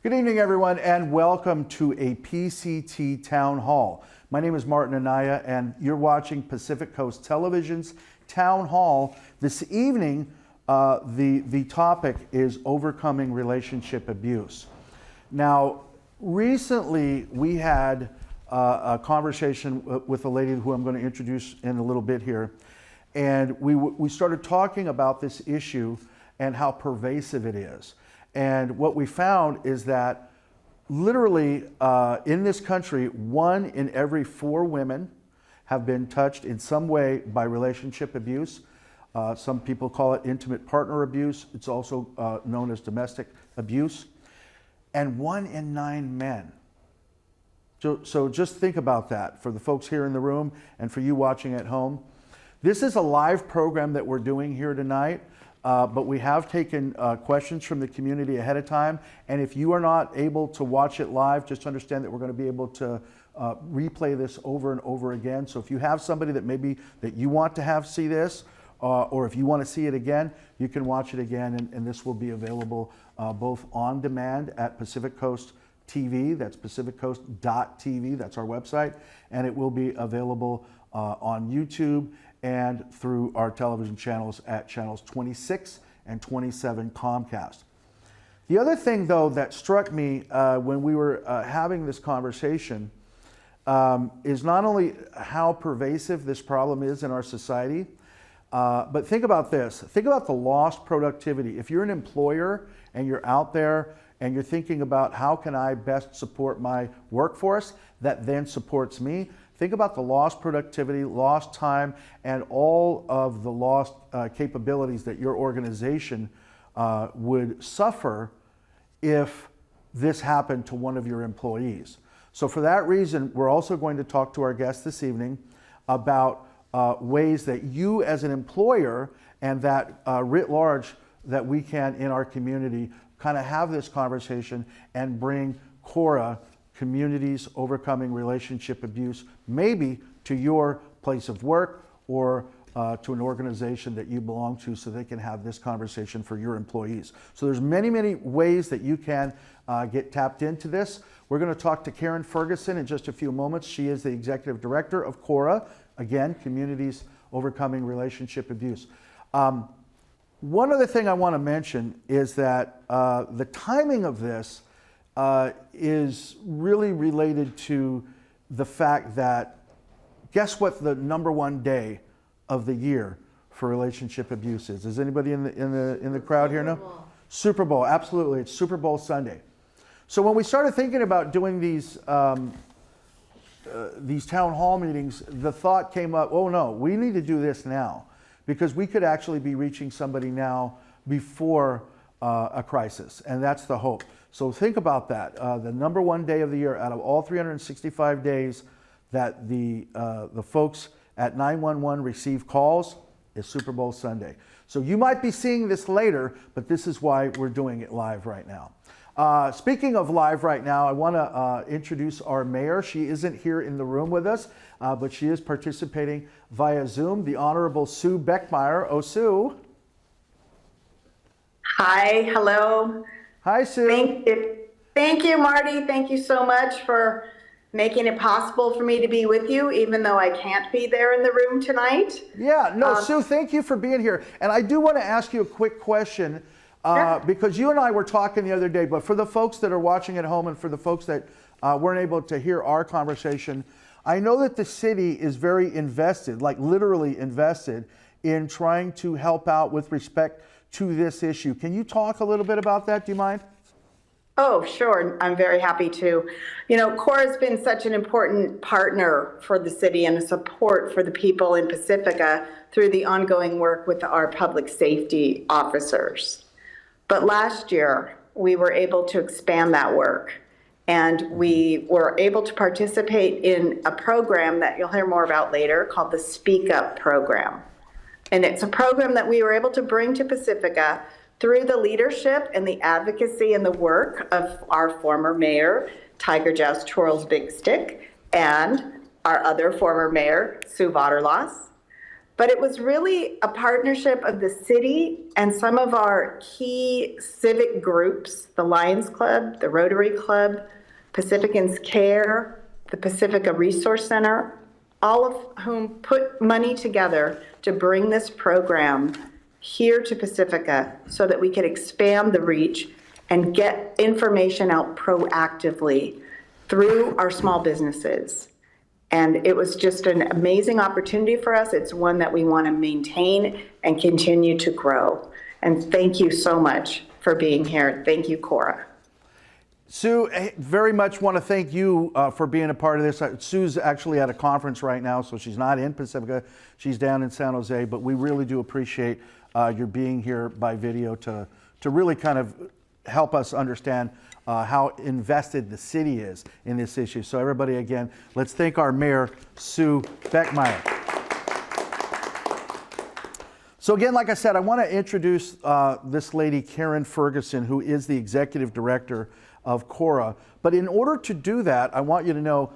Good evening, everyone, and welcome to a PCT Town Hall. My name is Martin Anaya, and you're watching Pacific Coast Television's Town Hall. This evening, the topic is overcoming relationship abuse. Now, recently we had a conversation with a lady who I'm going to introduce in a little bit here, and we started talking about this issue and how pervasive it is. And what we found is that literally in this country, 1 in every 4 women have been touched in some way by relationship abuse. Some people call it intimate partner abuse. It's also known as domestic abuse. And 1 in 9 men. So just think about that for the folks here in the room and for you watching at home. This is a live program that we're doing here tonight. But we have taken questions from the community ahead of time. And if you are not able to watch it live, just understand that we're going to be able to replay this over and over again. So if you have somebody that maybe that you want to have see this, or if you want to see it again, you can watch it again. And this will be available both on demand at Pacific Coast TV. That's pacificcoast.tv. That's our website. And it will be available on YouTube and through our television channels at channels 26 and 27 Comcast. The other thing, though, that struck me when we were having this conversation is not only how pervasive this problem is in our society, but think about this. Think about the lost productivity. If you're an employer and you're out there and you're thinking about how can I best support my workforce that then supports me, think about the lost productivity, lost time, and all of the lost capabilities that your organization would suffer if this happened to one of your employees. So for that reason, we're also going to talk to our guests this evening about ways that you as an employer and that writ large that we can in our community kind of have this conversation and bring CORA, Communities Overcoming Relationship Abuse, maybe to your place of work or to an organization that you belong to so they can have this conversation for your employees. So there's many, many ways that you can get tapped into this. We're going to talk to Karen Ferguson in just a few moments. She is the Executive Director of CORA, again, Communities Overcoming Relationship Abuse. One other thing I want to mention is that the timing of this is really related to the fact that, guess what the #1 day of the year for relationship abuse is? Is anybody in the crowd here know? Super Bowl, absolutely. It's Super Bowl Sunday. So when we started thinking about doing these town hall meetings, the thought came up, oh no, we need to do this now because we could actually be reaching somebody now before a crisis, and that's the hope. So think about that. The #1 day of the year out of all 365 days that the folks at 911 receive calls is Super Bowl Sunday. So you might be seeing this later, but this is why we're doing it live right now. Speaking of live right now, I want to introduce our mayor. She isn't here in the room with us, but she is participating via Zoom, the Honorable Sue Beckmeyer. Oh, Sue. Hi, hello. Hi, Sue. Thank you, Marty. Thank you so much for making it possible for me to be with you, even though I can't be there in the room tonight. Yeah, no, Sue, thank you for being here. And I do want to ask you a quick question, Sure. because you and I were talking the other day, but for the folks that are watching at home and for the folks that weren't able to hear our conversation, I know that the city is very invested, like literally invested, in trying to help out with respect to this issue. Can you talk a little bit about that? Do you mind? Oh, sure. I'm very happy to. You know, CORA has been such an important partner for the city and a support for the people in Pacifica through the ongoing work with our public safety officers. But last year, we were able to expand that work, and we were able to participate in a program that you'll hear more about later called the Speak Up program. And it's a program that we were able to bring to Pacifica through the leadership and the advocacy and the work of our former mayor, Tiger Joust Twirls Big Stick, and our other former mayor, Sue Vaterlos. But it was really a partnership of the city and some of our key civic groups, the Lions Club, the Rotary Club, Pacificans Care, the Pacifica Resource Center, all of whom put money together to bring this program here to Pacifica so that we could expand the reach and get information out proactively through our small businesses. And it was just an amazing opportunity for us. It's one that we want to maintain and continue to grow. And thank you so much for being here. Thank you, Cora. Sue, very much want to thank you for being a part of this. Sue's actually at a conference right now, so she's not in Pacifica. She's down in San Jose, but we really do appreciate your being here by video to really kind of help us understand how invested the city is in this issue. So everybody, again, let's thank our mayor, Sue Beckmeyer. So again, like I said, I want to introduce this lady, Karen Ferguson, who is the executive director of Cora. But in order to do that, I want you to know,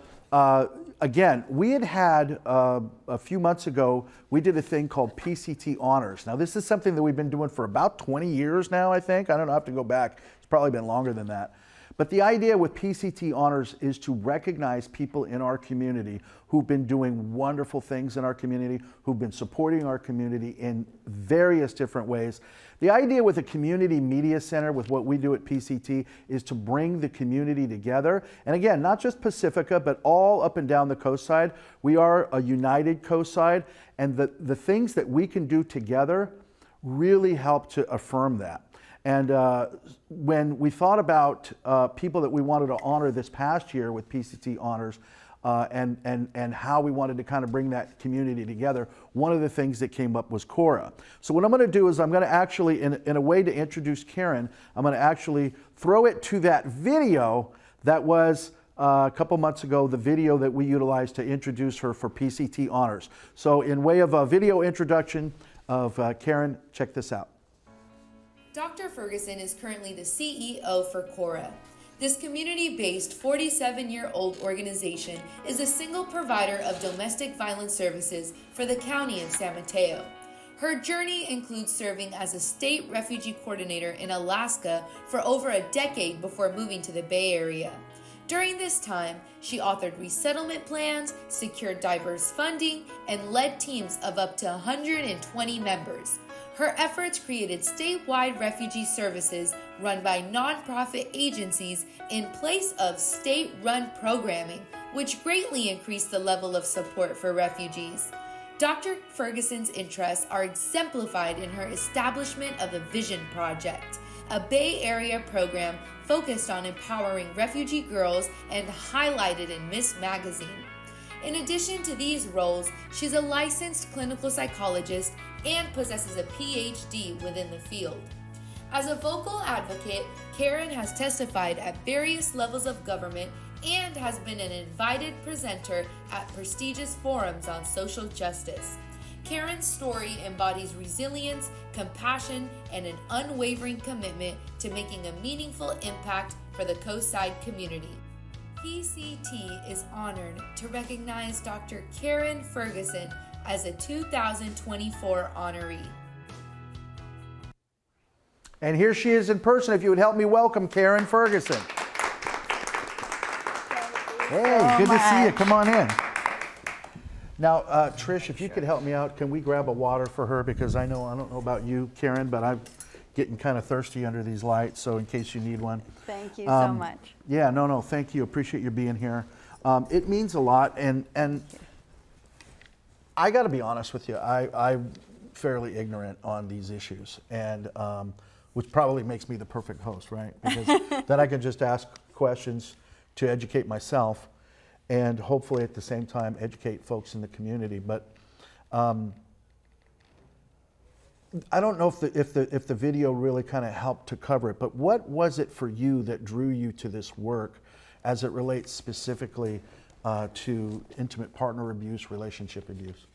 again, we had a few months ago, we did a thing called PCT Honors. Now, this is something that we've been doing for about 20 years now, I think. I don't know, I have to go back. It's probably been longer than that. But the idea with PCT Honors is to recognize people in our community who've been doing wonderful things in our community, who've been supporting our community in various different ways. The idea with a community media center, with what we do at PCT, is to bring the community together. And again, not just Pacifica, but all up and down the coast side. We are a united coast side, and the things that we can do together really help to affirm that. And when we thought about people that we wanted to honor this past year with PCT Honors, and how we wanted to kind of bring that community together, one of the things that came up was Cora. So what I'm going to do is I'm going to actually, in a way to introduce Karen, I'm going to actually throw it to that video that was a couple months ago, the video that we utilized to introduce her for PCT Honors. So in way of a video introduction of Karen, check this out. Dr. Ferguson is currently the CEO for Cora. This community-based 47-year-old organization is a single provider of domestic violence services for the county of San Mateo. Her journey includes serving as a state refugee coordinator in Alaska for over a decade before moving to the Bay Area. During this time, she authored resettlement plans, secured diverse funding, and led teams of up to 120 members. Her efforts created statewide refugee services run by nonprofit agencies in place of state-run programming, which greatly increased the level of support for refugees. Dr. Ferguson's interests are exemplified in her establishment of the Vision Project, a Bay Area program focused on empowering refugee girls and highlighted in Miss Magazine. In addition to these roles, she's a licensed clinical psychologist and possesses a PhD within the field. As a vocal advocate, Karen has testified at various levels of government and has been an invited presenter at prestigious forums on social justice. Karen's story embodies resilience, compassion, and an unwavering commitment to making a meaningful impact for the Coastside community. PCT is honored to recognize Dr. Karen Ferguson as a 2024 honoree. And here she is in person. If you would help me welcome Karen Ferguson. Hey, good to see you. Come on in. Now, Trish, if you could help me out, can we grab a water for her? Because I don't know about you, Karen, but I'm getting kind of thirsty under these lights, so in case you need one. Thank you so much. Yeah, no, thank you. Appreciate you being here. It means a lot, and I got to be honest with you. I'm fairly ignorant on these issues, and which probably makes me the perfect host, right? Because then I can just ask questions to educate myself, and hopefully at the same time educate folks in the community. But I don't know if the video really kind of helped to cover it. But what was it for you that drew you to this work, as it relates specifically to intimate partner abuse, relationship abuse?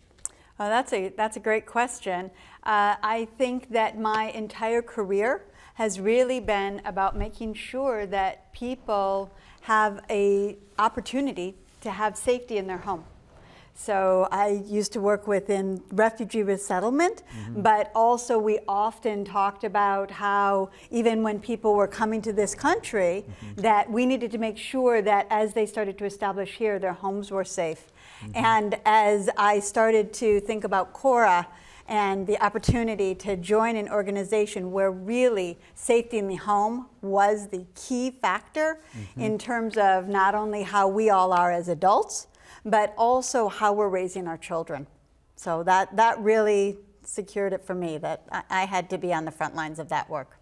That's a great question. I think that my entire career has really been about making sure that people have a opportunity to have safety in their home. So I used to work within refugee resettlement, but also we often talked about how even when people were coming to this country, that we needed to make sure that as they started to establish here, their homes were safe. And as I started to think about Cora and the opportunity to join an organization where really safety in the home was the key factor in terms of not only how we all are as adults, but also how we're raising our children. So that really secured it for me, that I had to be on the front lines of that work.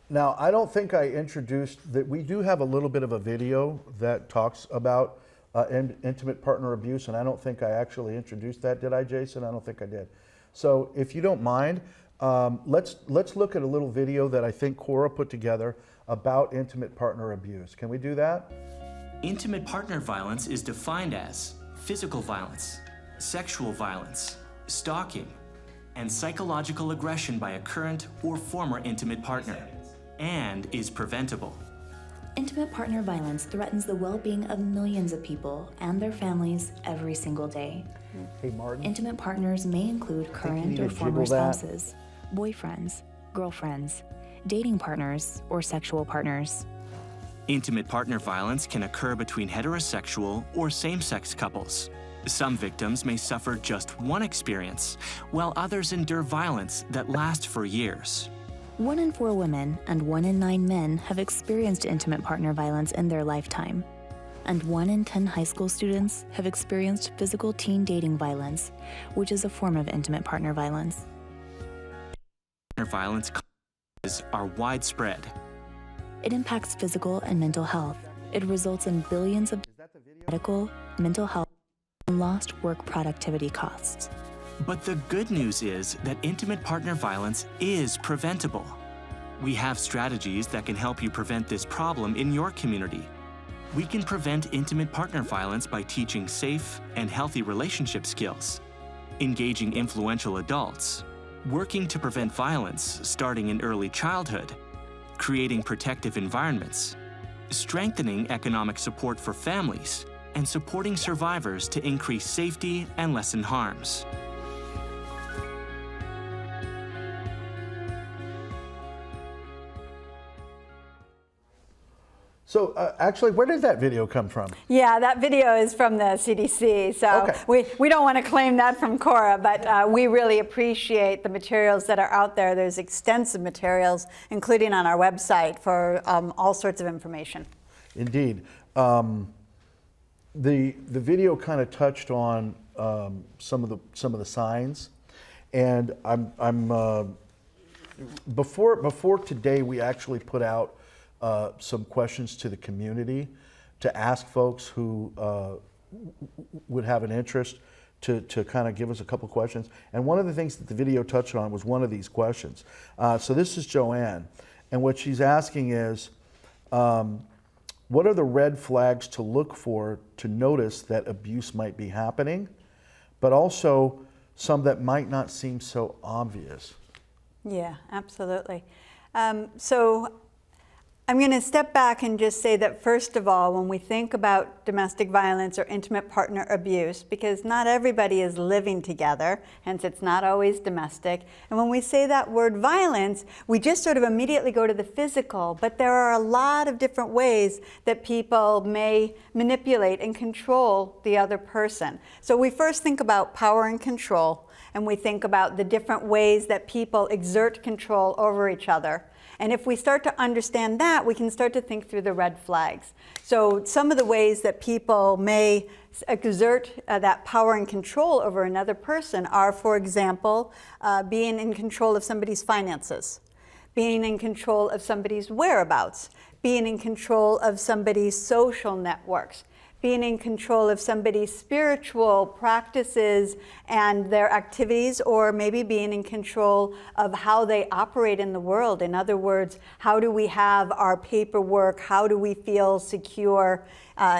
Now, I don't think I introduced that we do have a little bit of a video that talks about intimate partner abuse, and I don't think I actually introduced that. Did I, Jason? I don't think I did. So if you don't mind, let's look at a little video that I think Cora put together about intimate partner abuse. Can we do that? Intimate partner violence is defined as physical violence, sexual violence, stalking, and psychological aggression by a current or former intimate partner, and is preventable. Intimate partner violence threatens the well-being of millions of people and their families every single day. Hey, Martin. Intimate partners may include current or former spouses, boyfriends, girlfriends, dating partners, or sexual partners. Intimate partner violence can occur between heterosexual or same-sex couples. Some victims may suffer just one experience, while others endure violence that lasts for years. 1 in 4 women and 1 in 9 men have experienced intimate partner violence in their lifetime. And 1 in 10 high school students have experienced physical teen dating violence, which is a form of intimate partner violence. Partner violence causes are widespread. It impacts physical and mental health. It results in billions of medical, mental health, and lost work productivity costs. But the good news is that intimate partner violence is preventable. We have strategies that can help you prevent this problem in your community. We can prevent intimate partner violence by teaching safe and healthy relationship skills, engaging influential adults, working to prevent violence starting in early childhood, creating protective environments, strengthening economic support for families, and supporting survivors to increase safety and lessen harms. So actually, where did that video come from? Yeah, that video is from the CDC, so Okay. we don't want to claim that from Cora, but we really appreciate the materials that are out there. There's extensive materials, including on our website, for all sorts of information. Indeed. The video kind of touched on some of the signs, and before today we actually put out some questions to the community to ask folks who would have an interest to kind of give us a couple questions. And one of the things that the video touched on was one of these questions. So this is Joanne, and what she's asking is, what are the red flags to look for to notice that abuse might be happening, but also some that might not seem so obvious? Yeah, absolutely. So I'm going to step back and just say that, first of all, when we think about domestic violence or intimate partner abuse, because not everybody is living together, hence it's not always domestic, and when we say that word violence, we just sort of immediately go to the physical, but there are a lot of different ways that people may manipulate and control the other person. So we first think about power and control, and we think about the different ways that people exert control over each other. And if we start to understand that, we can start to think through the red flags. So some of the ways that people may exert that power and control over another person are, for example, being in control of somebody's finances, being in control of somebody's whereabouts, being in control of somebody's social networks, being in control of somebody's spiritual practices and their activities, or maybe being in control of how they operate in the world. In other words, how do we have our paperwork? How do we feel secure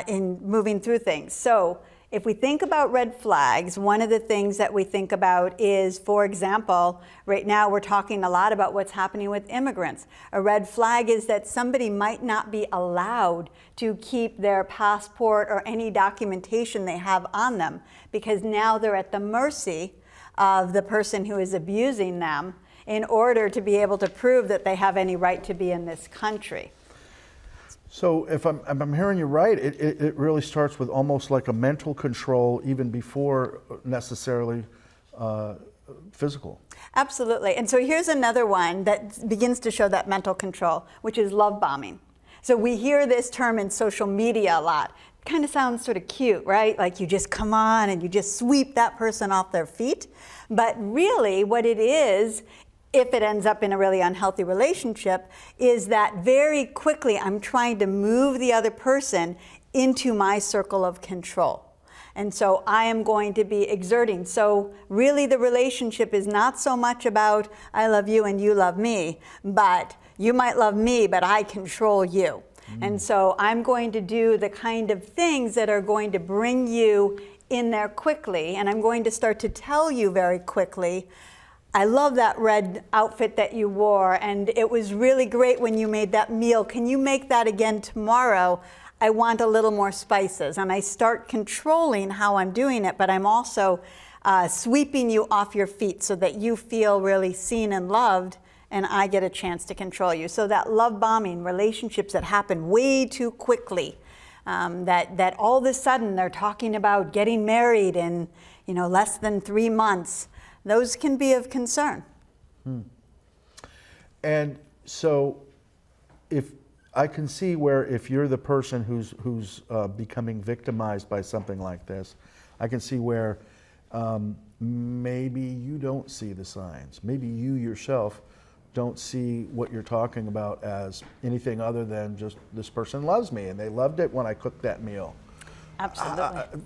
in moving through things? So If we think about red flags, one of the things that we think about is, for example, right now we're talking a lot about what's happening with immigrants. A red flag is that somebody might not be allowed to keep their passport or any documentation they have on them because now they're at the mercy of the person who is abusing them in order to be able to prove that they have any right to be in this country. So if I'm hearing you right, it really starts with almost like a mental control even before necessarily physical. Absolutely. And so here's another one that begins to show that mental control, which is love bombing. So we hear this term in social media a lot. It kind of sounds sort of cute, right? Like you just come on and you just sweep that person off their feet. But really what it is, if it ends up in a really unhealthy relationship, is that very quickly I'm trying to move the other person into my circle of control. And so I am going to be exerting. So really the relationship is not so much about I love you and you love me, but you might love me, but I control you. And so I'm going to do the kind of things that are going to bring you in there quickly, and I'm going to start to tell you very quickly, I love that red outfit that you wore, and it was really great when you made that meal. Can you make that again tomorrow? I want a little more spices. And I start controlling how I'm doing it, but I'm also sweeping you off your feet so that you feel really seen and loved, and I get a chance to control you. So that love bombing, relationships that happen way too quickly, that all of a sudden they're talking about getting married in less than 3 months. Those can be of concern. And so if I can see where if you're the person who's becoming victimized by something like this, I can see where maybe you don't see the signs. Maybe you yourself don't see what you're talking about as anything other than just this person loves me and they loved it when I cooked that meal. Absolutely.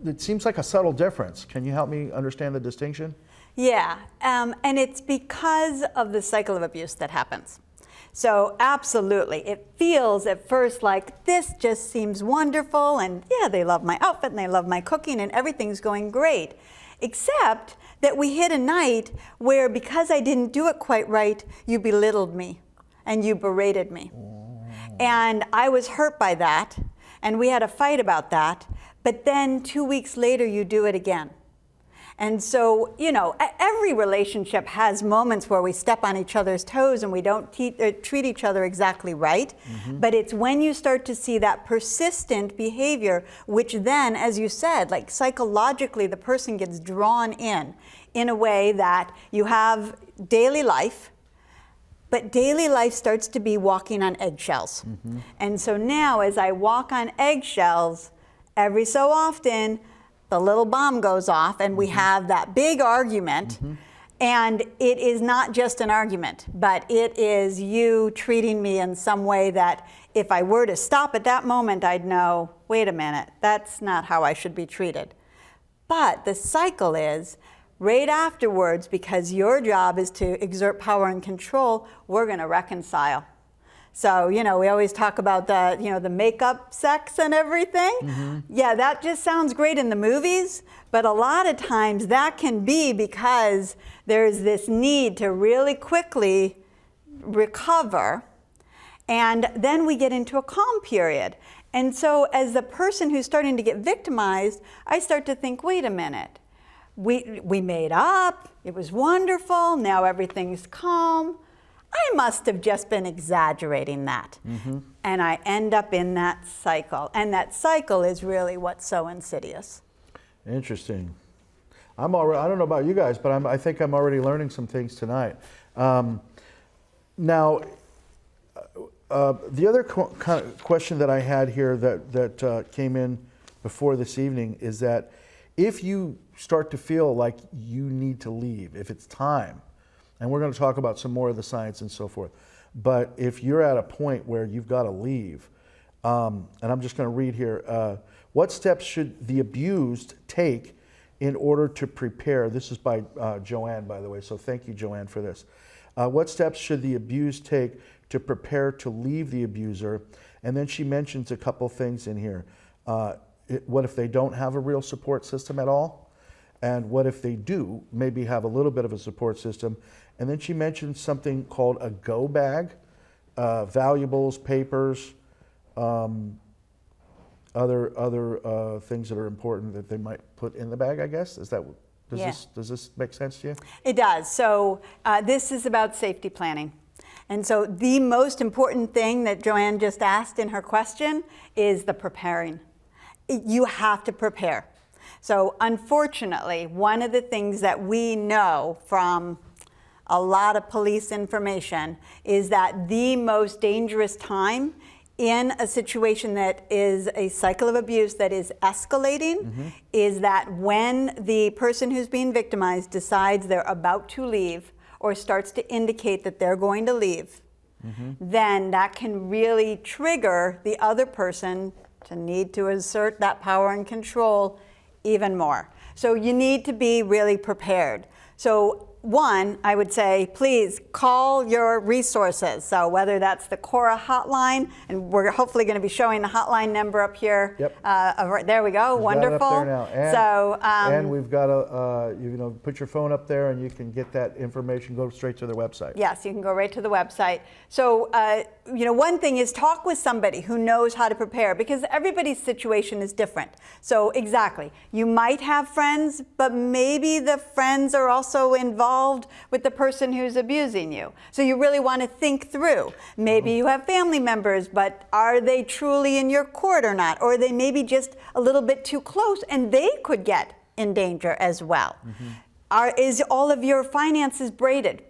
It seems like a subtle difference. Can you help me understand the distinction? Yeah, and it's because of the cycle of abuse that happens. So absolutely, it feels at first like this just seems wonderful, and yeah, they love my outfit and they love my cooking and everything's going great. Except that we hit a night where because I didn't do it quite right, you belittled me and you berated me. And I was hurt by that, and we had a fight about that, but then 2 weeks later you do it again. And so, every relationship has moments where we step on each other's toes and we don't treat each other exactly right. But it's when you start to see that persistent behavior, which then, as you said, like psychologically, the person gets drawn in a way that you have daily life, but daily life starts to be walking on eggshells. And so now, as I walk on eggshells, every so often, the little bomb goes off and we have that big argument, and it is not just an argument, but it is you treating me in some way that if I were to stop at that moment, I'd know, wait a minute, that's not how I should be treated. But the cycle is right afterwards, because your job is to exert power and control, we're going to reconcile. So, we always talk about the makeup sex and everything. Yeah, that just sounds great in the movies, but a lot of times that can be because there's this need to really quickly recover, and then we get into a calm period. And so as the person who's starting to get victimized, I start to think, wait a minute, we made up, it was wonderful, now everything's calm. I must have just been exaggerating that. And I end up in that cycle. And that cycle is really what's so insidious. Interesting. I don't know about you guys, but I think I'm already learning some things tonight. Now, the other kind of question that I had here that came in before this evening is that if you start to feel like you need to leave, if it's time, and we're going to talk about some more of the science and so forth. But if you're at a point where you've got to leave, and I'm just going to read here, what steps should the abused take in order to prepare? This is by Joanne, by the way, so thank you, Joanne, for this. What steps should the abused take to prepare to leave the abuser? And then she mentions a couple things in here. what if they don't have a real support system at all? And what if they do, maybe have a little bit of a support system? And then she mentioned something called a go bag, valuables, papers, other things that are important that they might put in the bag, I guess. Does this make sense to you? It does. So this is about safety planning. And so the most important thing that Joanne just asked in her question is the preparing. You have to prepare. So unfortunately, one of the things that we know from a lot of police information is that the most dangerous time in a situation that is a cycle of abuse that is escalating is that when the person who's being victimized decides they're about to leave or starts to indicate that they're going to leave, then that can really trigger the other person to need to assert that power and control even more. So you need to be really prepared. So one, I would say, please call your resources. So whether that's the Cora hotline, and we're hopefully going to be showing the hotline number up here. Yep. There we go. We've Wonderful. got it up there now. And, and we've got put your phone up there, and you can get that information. Go straight to their website. Yes, you can go right to the website. So, one thing is talk with somebody who knows how to prepare, because everybody's situation is different. So exactly, you might have friends, but maybe the friends are also involved with the person who's abusing you. So you really want to think through. Maybe you have family members, but are they truly in your court or not? Or are they maybe just a little bit too close and they could get in danger as well? Is all of your finances braided?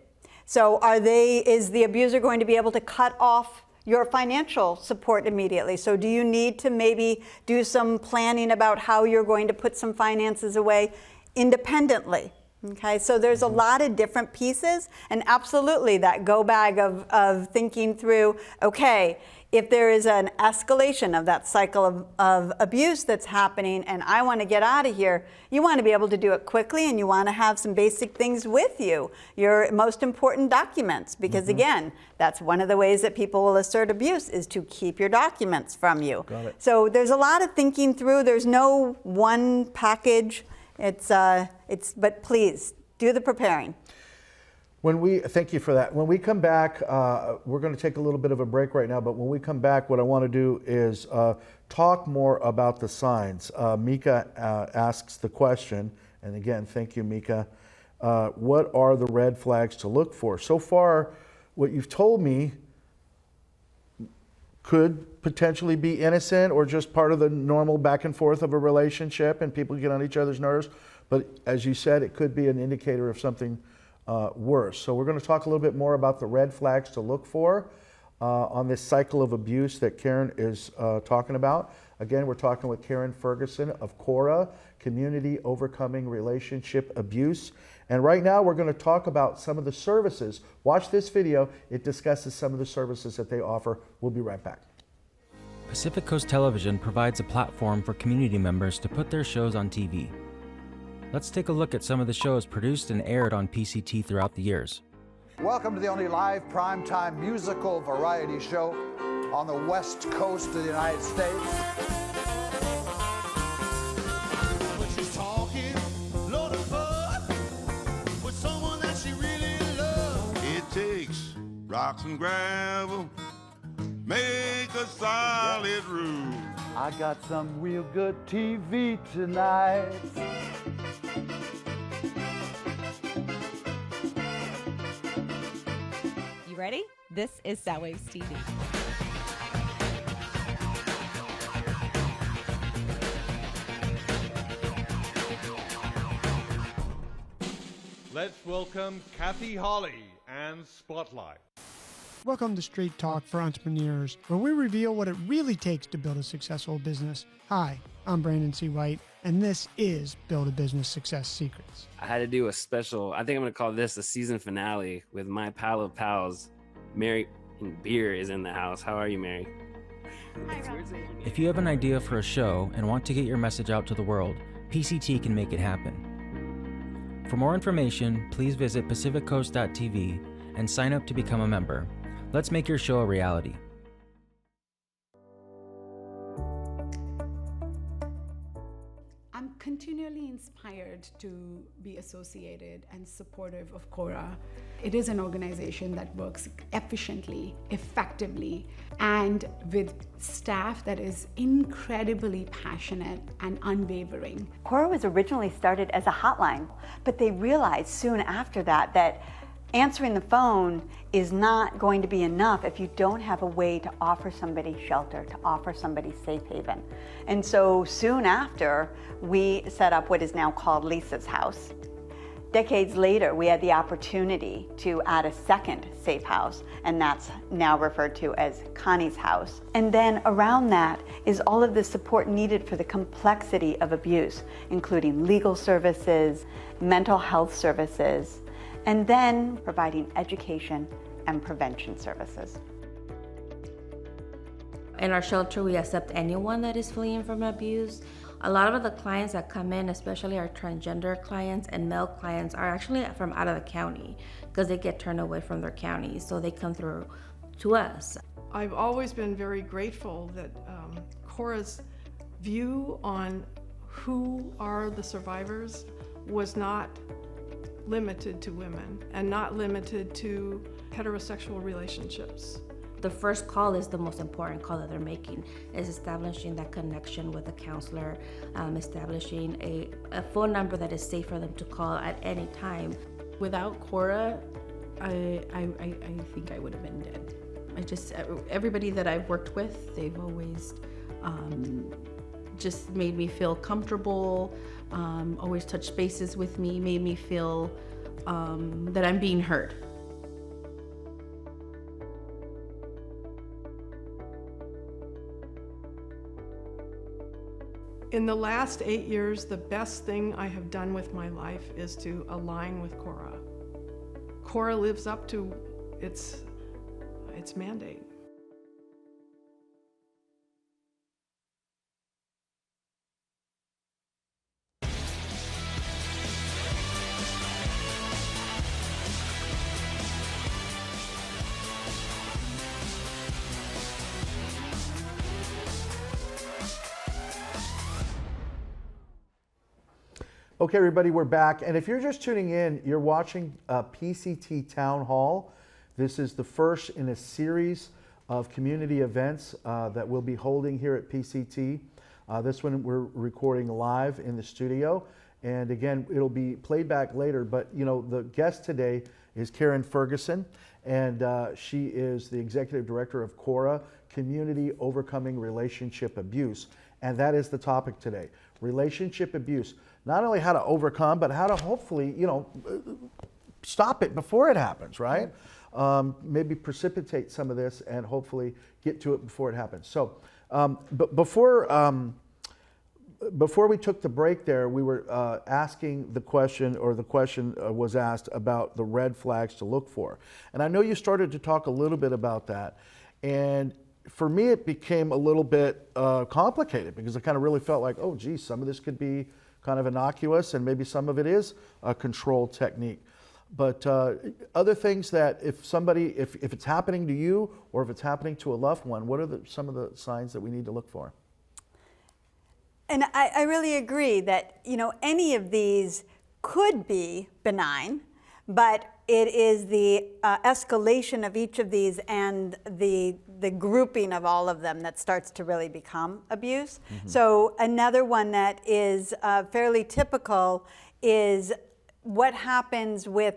So is the abuser going to be able to cut off your financial support immediately? So do you need to maybe do some planning about how you're going to put some finances away independently? Okay, so there's a lot of different pieces, and absolutely that go bag of thinking through, okay, if there is an escalation of that cycle of abuse that's happening and I want to get out of here, you want to be able to do it quickly, and you want to have some basic things with you, your most important documents, because again, that's one of the ways that people will assert abuse is to keep your documents from you. Got it. So there's a lot of thinking through. There's no one package. But please do the preparing. Thank you for that. When we come back, we're going to take a little bit of a break right now, but when we come back, what I want to do is talk more about the signs. Mika asks the question, and again, thank you, Mika. What are the red flags to look for? So far, what you've told me could potentially be innocent or just part of the normal back and forth of a relationship and people get on each other's nerves. But as you said, it could be an indicator of something worse. So we're going to talk a little bit more about the red flags to look for on this cycle of abuse that Karen is talking about. Again, we're talking with Karen Ferguson of Cora, Community Overcoming Relationship Abuse. And right now we're going to talk about some of the services. Watch this video. It discusses some of the services that they offer. We'll be right back. Pacific Coast Television provides a platform for community members to put their shows on TV. Let's take a look at some of the shows produced and aired on PCT throughout the years. Welcome to the only live primetime musical variety show on the West Coast of the United States. But she's talking, Lord of fun, with someone that she really loves. It takes rocks and gravel, make a solid roof. I got some real good TV tonight. You ready? This is Soundwaves TV. Let's welcome Kathy Holly and Spotlight. Welcome to Street Talk for Entrepreneurs, where we reveal what it really takes to build a successful business. Hi, I'm Brandon C. White, and this is Build a Business Success Secrets. I had to do a special, I think I'm going to call this a season finale with my pal of pals. Mary Beer is in the house. How are you, Mary? If you have an idea for a show and want to get your message out to the world, PCT can make it happen. For more information, please visit pacificcoast.tv and sign up to become a member. Let's make your show a reality. I'm continually inspired to be associated and supportive of Cora. It is an organization that works efficiently, effectively, and with staff that is incredibly passionate and unwavering. Cora was originally started as a hotline, but they realized soon after that answering the phone is not going to be enough if you don't have a way to offer somebody shelter, to offer somebody safe haven. And so soon after, we set up what is now called Lisa's House. Decades later, we had the opportunity to add a second safe house, and that's now referred to as Connie's House. And then around that is all of the support needed for the complexity of abuse, including legal services, mental health services, and then providing education and prevention services. In our shelter, we accept anyone that is fleeing from abuse. A lot of the clients that come in, especially our transgender clients and male clients, are actually from out of the county because they get turned away from their counties, so they come through to us. I've always been very grateful that Cora's view on who are the survivors was not limited to women and not limited to heterosexual relationships. The first call is the most important call that they're making, is establishing that connection with a counselor, establishing a phone number that is safe for them to call at any time. Without Cora, I think I would have been dead. Everybody that I've worked with, they've always just made me feel comfortable, always touched bases with me, made me feel that I'm being heard. In the last 8 years, the best thing I have done with my life is to align with Cora. Cora lives up to its mandate. Okay, everybody, we're back. And if you're just tuning in, you're watching PCT Town Hall. This is the first in a series of community events that we'll be holding here at PCT. This one we're recording live in the studio. And again, it'll be played back later. But, you know, the guest today is Karen Ferguson. And she is the executive director of Cora, Community Overcoming Relationship Abuse. And that is the topic today, relationship abuse. Not only how to overcome, but how to hopefully, you know, stop it before it happens, right? Maybe precipitate some of this and hopefully get to it before it happens. So, but before we took the break there, we were asking the question, or the question was asked about the red flags to look for. And I know you started to talk a little bit about that. And for me, it became a little bit complicated because I kind of really felt like, oh, geez, some of this could be kind of innocuous and maybe some of it is a control technique. But other things that if it's happening to you or if it's happening to a loved one, what are some of the signs that we need to look for? And I really agree that, you know, any of these could be benign, but it is the escalation of each of these and the grouping of all of them that starts to really become abuse. Mm-hmm. So another one that is fairly typical is what happens with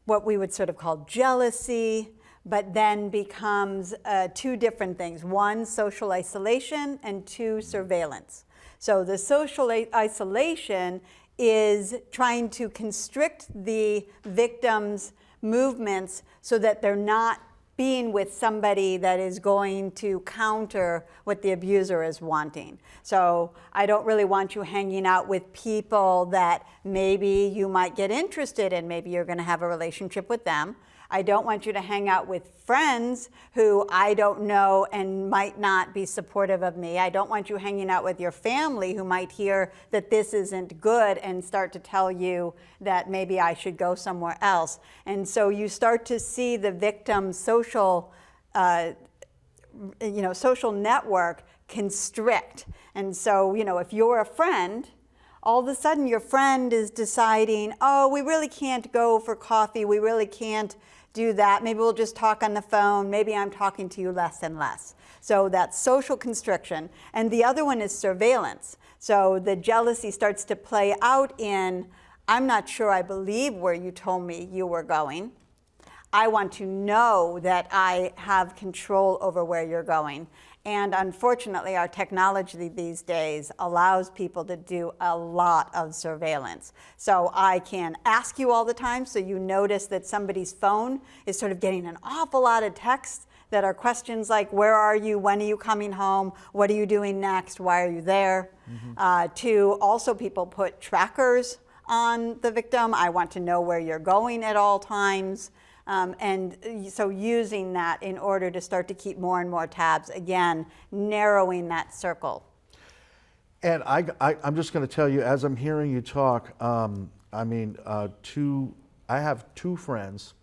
what we would sort of call jealousy, but then becomes two different things. One, social isolation, and two, surveillance. So the social isolation is trying to constrict the victim's movements so that they're not being with somebody that is going to counter what the abuser is wanting. So I don't really want you hanging out with people that maybe you might get interested in. Maybe you're going to have a relationship with them. I don't want you to hang out with friends who I don't know and might not be supportive of me. I don't want you hanging out with your family who might hear that this isn't good and start to tell you that maybe I should go somewhere else. And so you start to see the victim's social social network constrict. And so, you know, if you're a friend, all of a sudden your friend is deciding, oh, we really can't go for coffee, we really can't do that, maybe we'll just talk on the phone, maybe I'm talking to you less and less. So that's social constriction. And the other one is surveillance. So the jealousy starts to play out in, I'm not sure I believe where you told me you were going. I want to know that I have control over where you're going. And unfortunately, our technology these days allows people to do a lot of surveillance. So I can ask you all the time, so you notice that somebody's phone is sort of getting an awful lot of texts that are questions like, where are you, when are you coming home, what are you doing next, why are you there? To also people put trackers on the victim. I want to know where you're going at all times. And so using that in order to start to keep more and more tabs, again, narrowing that circle. And I'm just going to tell you, as I'm hearing you talk, I have two friends,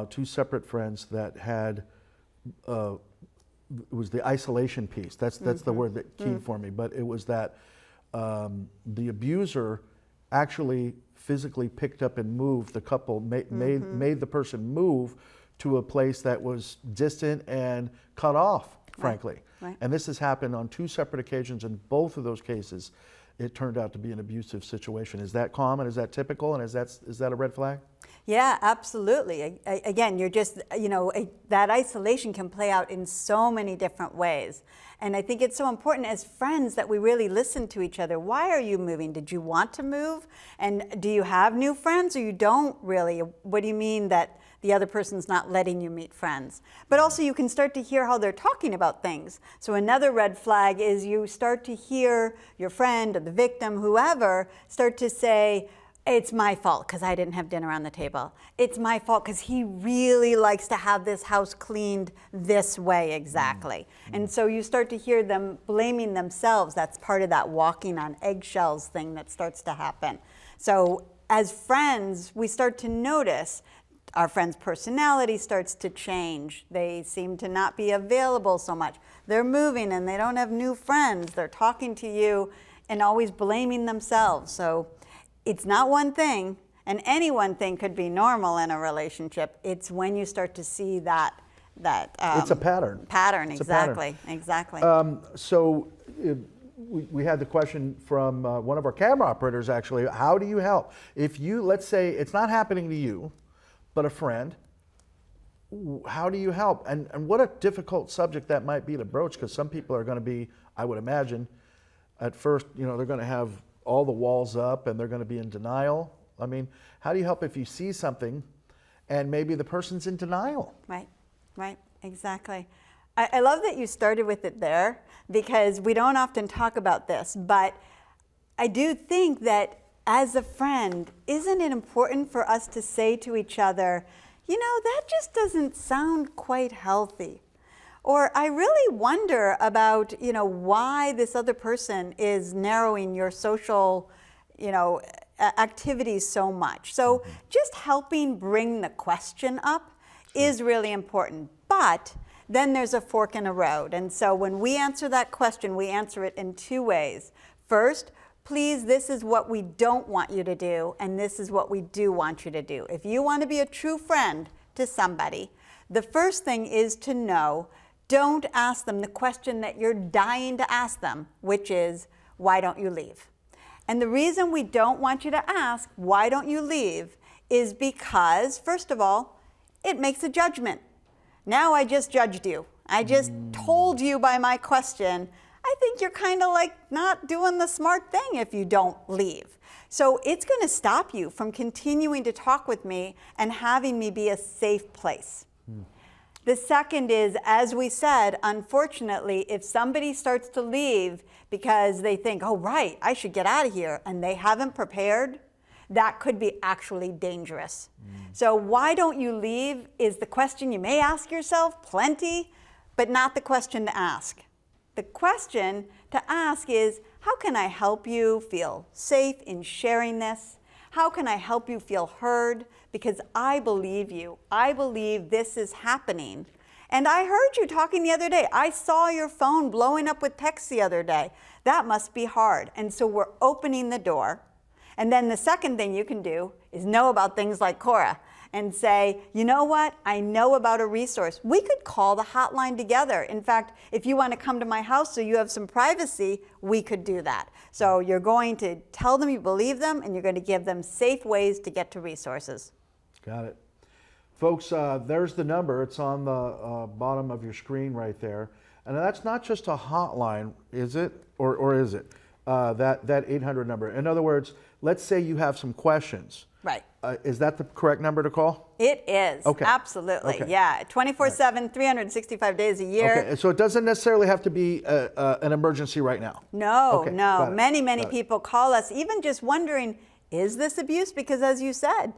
two separate friends that had, it was the isolation piece. That's the word that keyed for me. But it was that the abuser actually physically picked up and moved the couple, made the person move to a place that was distant and cut off, frankly. Right. And this has happened on two separate occasions. In both of those cases, it turned out to be an abusive situation. Is that common? Is that typical? And is that a red flag? Yeah, absolutely. Again, you're just, that isolation can play out in so many different ways. And I think it's so important as friends that we really listen to each other. Why are you moving? Did you want to move? And do you have new friends or you don't really? What do you mean that the other person's not letting you meet friends? But also you can start to hear how they're talking about things. So another red flag is you start to hear your friend or the victim, whoever, start to say, it's my fault because I didn't have dinner on the table. It's my fault because he really likes to have this house cleaned this way exactly. And so you start to hear them blaming themselves. That's part of that walking on eggshells thing that starts to happen. So as friends, we start to notice our friends' personality starts to change. They seem to not be available so much. They're moving and they don't have new friends. They're talking to you and always blaming themselves. So it's not one thing, and any one thing could be normal in a relationship. It's when you start to see that it's a pattern. Pattern, it's exactly, a pattern. Exactly. So we had the question from one of our camera operators, actually. How do you help? If you, let's say it's not happening to you, but a friend, how do you help? And what a difficult subject that might be to broach, because some people are going to be, I would imagine, at first, they're going to have all the walls up and they're going to be in denial. I mean, how do you help if you see something and maybe the person's in denial? Right, exactly. I love that you started with it there, because we don't often talk about this, but I do think that as a friend, isn't it important for us to say to each other, that just doesn't sound quite healthy? Or I really wonder about, why this other person is narrowing your social, activities so much. So just helping bring the question up is really important. But then there's a fork in a road. And so when we answer that question, we answer it in two ways. First, please, this is what we don't want you to do, and this is what we do want you to do. If you want to be a true friend to somebody, the first thing is to know, don't ask them the question that you're dying to ask them, which is, why don't you leave? And the reason we don't want you to ask, why don't you leave, is because, first of all, it makes a judgment. Now I just judged you. I just told you by my question, I think you're kind of like not doing the smart thing if you don't leave. So it's going to stop you from continuing to talk with me and having me be a safe place. The second is, as we said, unfortunately, if somebody starts to leave because they think, oh, right, I should get out of here, and they haven't prepared, that could be actually dangerous. So why don't you leave is the question you may ask yourself, plenty, but not the question to ask. The question to ask is, how can I help you feel safe in sharing this? How can I help you feel heard? Because I believe you. I believe this is happening. And I heard you talking the other day. I saw your phone blowing up with texts the other day. That must be hard. And so we're opening the door. And then the second thing you can do is know about things like Cora and say, you know what, I know about a resource. We could call the hotline together. In fact, if you want to come to my house so you have some privacy, we could do that. So you're going to tell them you believe them, and you're going to give them safe ways to get to resources. Got it. Folks, there's the number. It's on the bottom of your screen right there. And that's not just a hotline, is it? Or is it? That 800 number. In other words, let's say you have some questions. Right. Is that the correct number to call? It is. Okay. Absolutely. Okay. Yeah. 24/7, 365 days a year. Okay. So it doesn't necessarily have to be an emergency right now. No, Okay, no. got it, Many got it. people call us even just wondering, is this abuse? Because as you said,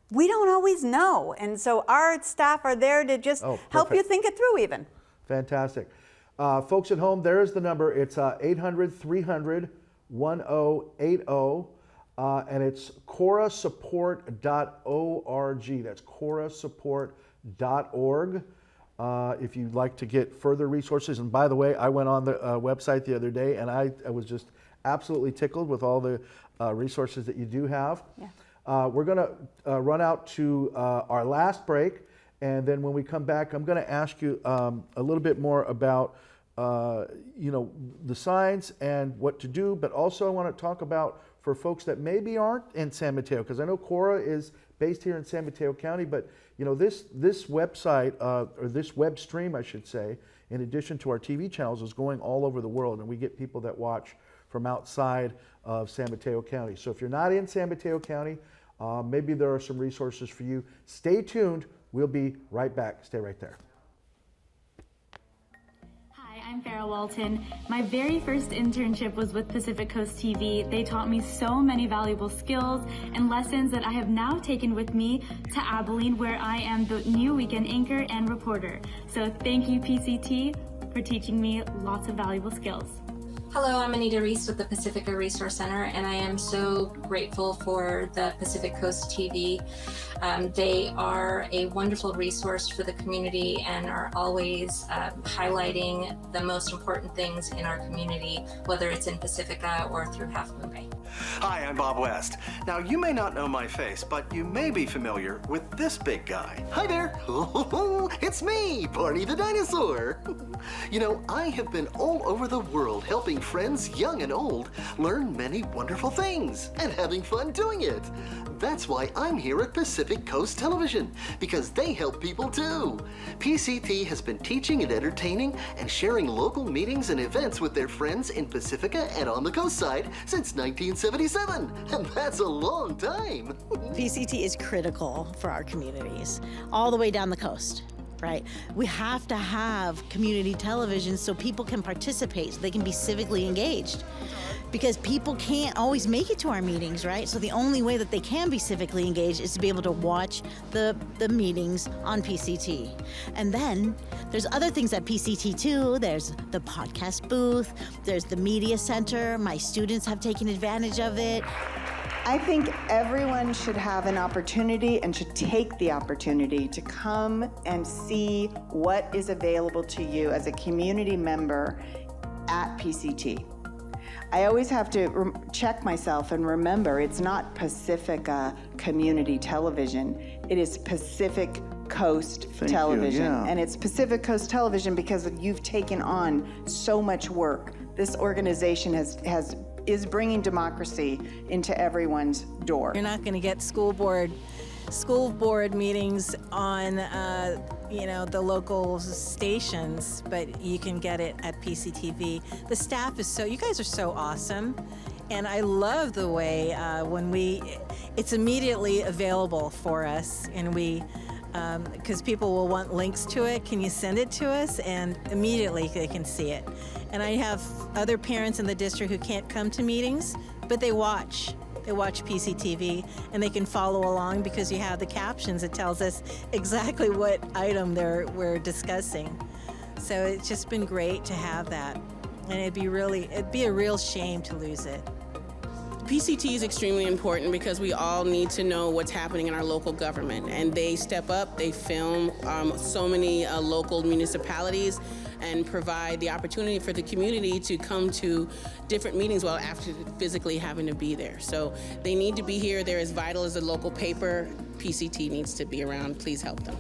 we don't always know. And so our staff are there to just help you perfect. think it through even. Fantastic. Folks at home, there is the number. It's 800-300-1080. And it's corasupport.org. That's corasupport.org. If you'd like to get further resources. And by the way, I went on the website the other day, and I was just absolutely tickled with all the resources that you do have. Yeah. We're going to run out to our last break. And then when we come back, I'm going to ask you a little bit more about the signs and what to do. But also I want to talk about for folks that maybe aren't in San Mateo, because I know Cora is based here in San Mateo County, but this website, or this web stream, I should say, in addition to our TV channels, is going all over the world, and we get people that watch from outside of San Mateo County. So if you're not in San Mateo County, maybe there are some resources for you. Stay tuned. We'll be right back. Stay right there. I'm Farrah Walton. My very first internship was with Pacific Coast TV. They taught me so many valuable skills and lessons that I have now taken with me to Abilene, where I am the new weekend anchor and reporter. So thank you, PCT, for teaching me lots of valuable skills. Hello, I'm Anita Reese with the Pacifica Resource Center, and I am so grateful for the Pacific Coast TV. They are a wonderful resource for the community and are always highlighting the most important things in our community, whether it's in Pacifica or through Half Moon Bay. Hi, I'm Bob West. Now, you may not know my face, but you may be familiar with this big guy. Hi there. It's me, Barney the Dinosaur. I have been all over the world helping friends, young and old, learn many wonderful things and having fun doing it. That's why I'm here at Pacific Coast Television, because they help people too. PCT has been teaching and entertaining and sharing local meetings and events with their friends in Pacifica and on the coast side since 1977, and that's a long time. PCT is critical for our communities, all the way down the coast. Right? We have to have community television so people can participate, so they can be civically engaged. Because people can't always make it to our meetings, right? So the only way that they can be civically engaged is to be able to watch the meetings on PCT. And then there's other things at PCT too. There's the podcast booth, there's the media center. My students have taken advantage of it. I think everyone should have an opportunity and should take the opportunity to come and see what is available to you as a community member at PCT. I always have to check myself and remember it's not Pacifica Community Television, it is Pacific Coast Television. Yeah. And it's Pacific Coast Television because you've taken on so much work. This organization is bringing democracy into everyone's door. You're not going to get school board meetings on the local stations, but you can get it at PCTV. The staff is you guys are so awesome, and I love the way it's immediately available for us, and because people will want links to it, can you send it to us? And immediately they can see it. And I have other parents in the district who can't come to meetings, but they watch PCTV, and they can follow along because you have the captions. It tells us exactly what item we're discussing. So it's just been great to have that, and it'd be a real shame to lose it. PCT is extremely important because we all need to know what's happening in our local government, and they step up, they film so many local municipalities and provide the opportunity for the community to come to different meetings while after physically having to be there. So they need to be here. They're as vital as a local paper. PCT needs to be around. Please help them.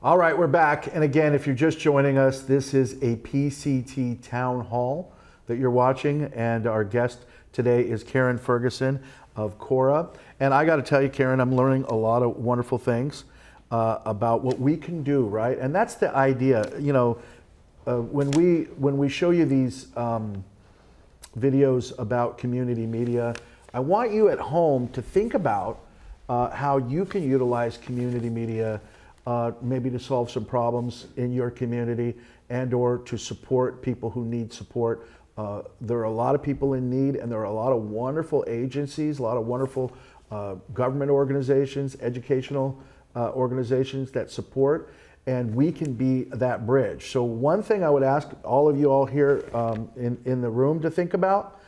All right, we're back. And again, if you're just joining us, this is a PCT town hall that you're watching. And our guest today is Karen Ferguson of Cora. And I got to tell you, Karen, I'm learning a lot of wonderful things about what we can do, right? And that's the idea. You know, when we show you these videos about community media, I want you at home to think about how you can utilize community media maybe to solve some problems in your community and or to support people who need support. There are a lot of people in need, and there are a lot of wonderful agencies, a lot of wonderful government organizations, educational organizations that support, and we can be that bridge. So one thing I would ask all of you all here in the room to think about,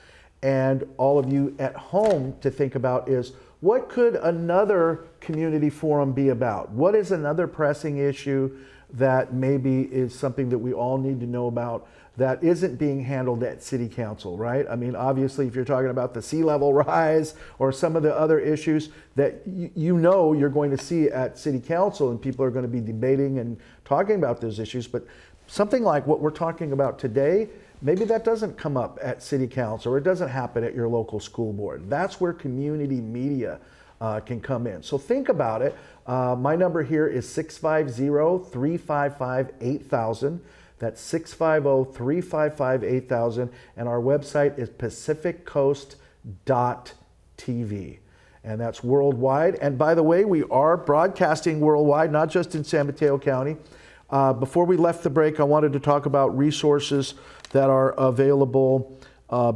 and all of you at home to think about, is what could another community forum be about? What is another pressing issue that maybe is something that we all need to know about that isn't being handled at City Council, right? I mean, obviously, if you're talking about the sea level rise or some of the other issues that you know you're going to see at City Council, and people are going to be debating and talking about those issues, but something like what we're talking about today, maybe that doesn't come up at City Council, or it doesn't happen at your local school board. That's where community media can come in. So think about it. My number here is 650-355-8000. That's 650-355-8000. And our website is pacificcoast.tv. And that's worldwide. And by the way, we are broadcasting worldwide, not just in San Mateo County. Before we left the break, I wanted to talk about resources that are available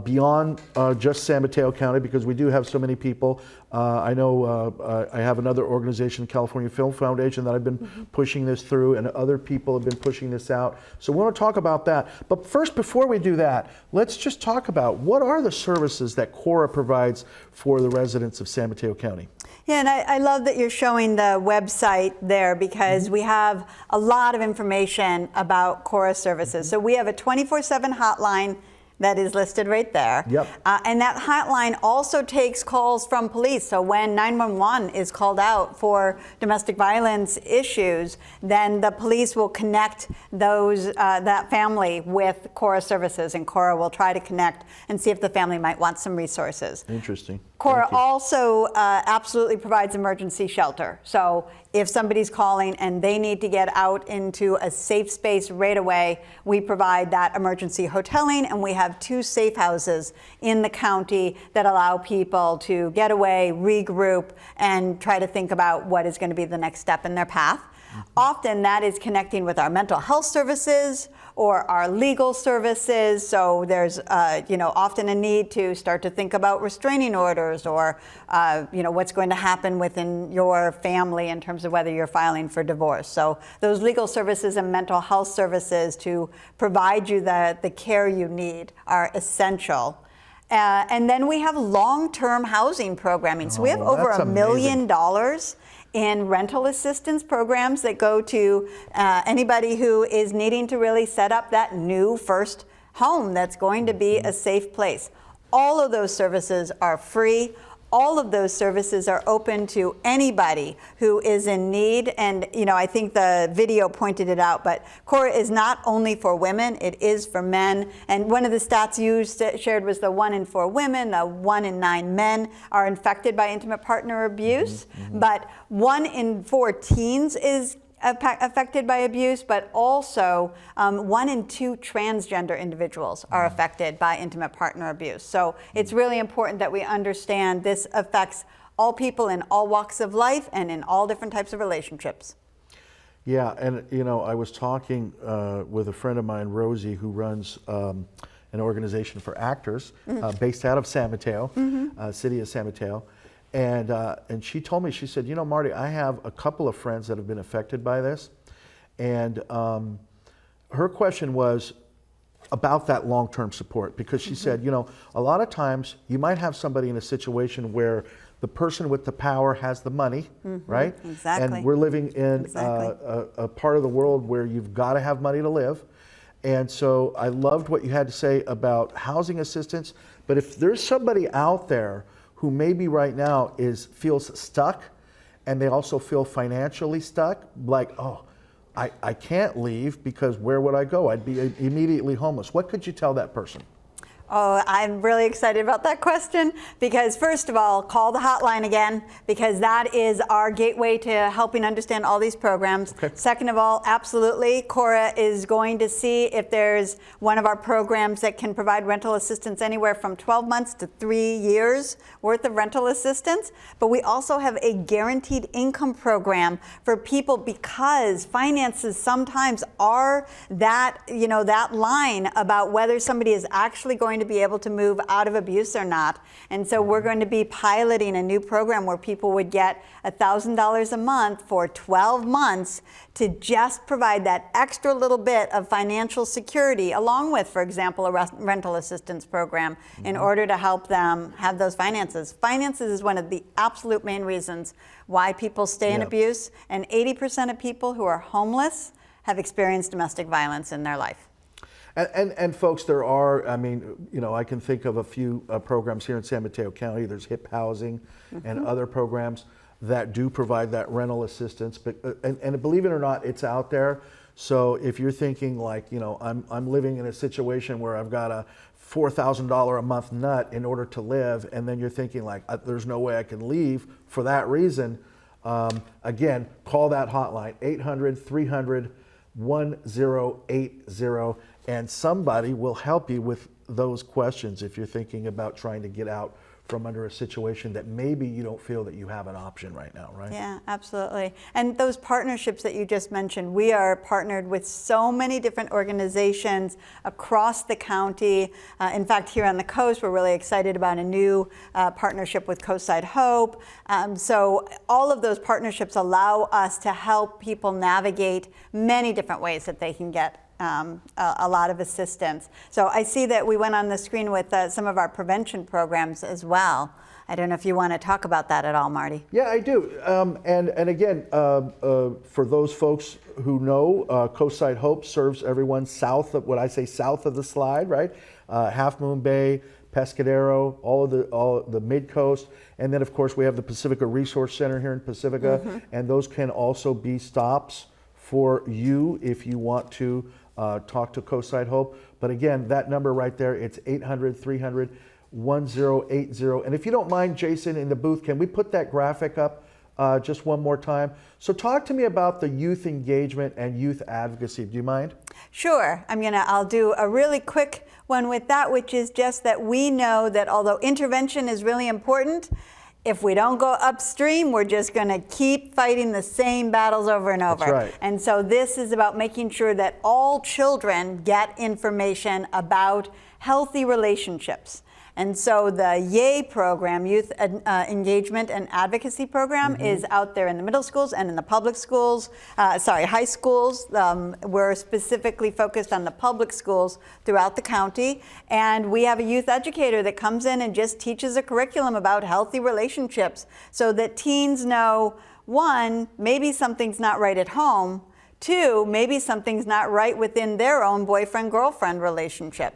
beyond just San Mateo County, because we do have so many people. I know I have another organization, California Film Foundation, that I've been pushing this through, and other people have been pushing this out. So we want to talk about that. But first, before we do that, let's just talk about what are the services that Cora provides for the residents of San Mateo County. Yeah, and I love that you're showing the website there, because we have a lot of information about Cora services. So we have a 24/7 hotline that is listed right there. Yep. And that hotline also takes calls from police. So when 911 is called out for domestic violence issues, then the police will connect that family with Cora services, and Cora will try to connect and see if the family might want some resources. Interesting. Cora also absolutely provides emergency shelter. So if somebody's calling and they need to get out into a safe space right away, we provide that emergency hoteling, and we have 2 safe houses in the county that allow people to get away, regroup, and try to think about what is going to be the next step in their path. Often that is connecting with our mental health services or our legal services. So there's often a need to start to think about restraining orders, or what's going to happen within your family in terms of whether you're filing for divorce. So those legal services and mental health services to provide you the care you need are essential. And then we have long-term housing programming. So we have over $1 million in rental assistance programs that go to anybody who is needing to really set up that new first home that's going to be a safe place. All of those services are free. All of those services are open to anybody who is in need. And, I think the video pointed it out, but Cora is not only for women, it is for men. And one of the stats you shared was the 1 in 4 women, the 1 in 9 men are infected by intimate partner abuse. But 1 in 4 teens is affected by abuse, but also 1 in 2 transgender individuals are affected by intimate partner abuse. So it's really important that we understand this affects all people in all walks of life and in all different types of relationships. Yeah, and I was talking with a friend of mine, Rosie, who runs an organization for actors based out of San Mateo, city of San Mateo. And she told me, she said, you know, Marty, I have a couple of friends that have been affected by this. And her question was about that long-term support, because she said, you know, a lot of times you might have somebody in a situation where the person with the power has the money, right? Exactly. And we're living in a part of the world where you've got to have money to live. And so I loved what you had to say about housing assistance. But if there's somebody out there who maybe right now feels stuck, and they also feel financially stuck, like, oh, I can't leave because where would I go? I'd be immediately homeless. What could you tell that person? Oh, I'm really excited about that question, because first of all, call the hotline again, because that is our gateway to helping understand all these programs. Okay. Second of all, absolutely, Cora is going to see if there's one of our programs that can provide rental assistance anywhere from 12 months to 3 years worth of rental assistance. But we also have a guaranteed income program for people, because finances sometimes are that, you know, that line about whether somebody is actually going to be able to move out of abuse or not. And so we're going to be piloting a new program where people would get $1,000 a month for 12 months to just provide that extra little bit of financial security, along with, for example, a rental assistance program, in order to help them have those finances. Finances is one of the absolute main reasons why people stay in abuse, and 80% of people who are homeless have experienced domestic violence in their life. And folks, there are, I mean, you know, I can think of a few programs here in San Mateo County. There's HIP housing and other programs that do provide that rental assistance. But and believe it or not, it's out there. So if you're thinking like, you know, I'm living in a situation where I've got a $4,000 a month nut in order to live, and then you're thinking like, there's no way I can leave for that reason. Again, call that hotline, 800-300-1080. And somebody will help you with those questions if you're thinking about trying to get out from under a situation that maybe you don't feel that you have an option right now, right? Yeah, absolutely. And those partnerships that you just mentioned, we are partnered with so many different organizations across the county. In fact, here on the coast, we're really excited about a new partnership with Coastside Hope. So all of those partnerships allow us to help people navigate many different ways that they can get a lot of assistance. So I see that we went on the screen with some of our prevention programs as well. I don't know if you want to talk about that at all, Marty. Yeah, I do. And again, for those folks who know, Coastside Hope serves everyone south of, what I say south of the slide, right? Half Moon Bay, Pescadero, all of the mid-coast. And then, of course, we have the Pacifica Resource Center here in Pacifica. And those can also be stops for you if you want to talk to Coastside Hope. But again, that number right there, it's 800-300-1080. And if you don't mind, Jason, in the booth, can we put that graphic up just one more time? So talk to me about the youth engagement and youth advocacy. Do you mind? Sure. I'll do a really quick one with that, which is just that we know that although intervention is really important, if we don't go upstream, we're just going to keep fighting the same battles over and over. That's right. And so this is about making sure that all children get information about healthy relationships. And so the YAY program, Youth Engagement and Advocacy Program, is out there in the middle schools and in the public schools, high schools. We're specifically focused on the public schools throughout the county. And we have a youth educator that comes in and just teaches a curriculum about healthy relationships so that teens know, one, maybe something's not right at home. Two, maybe something's not right within their own boyfriend-girlfriend relationship.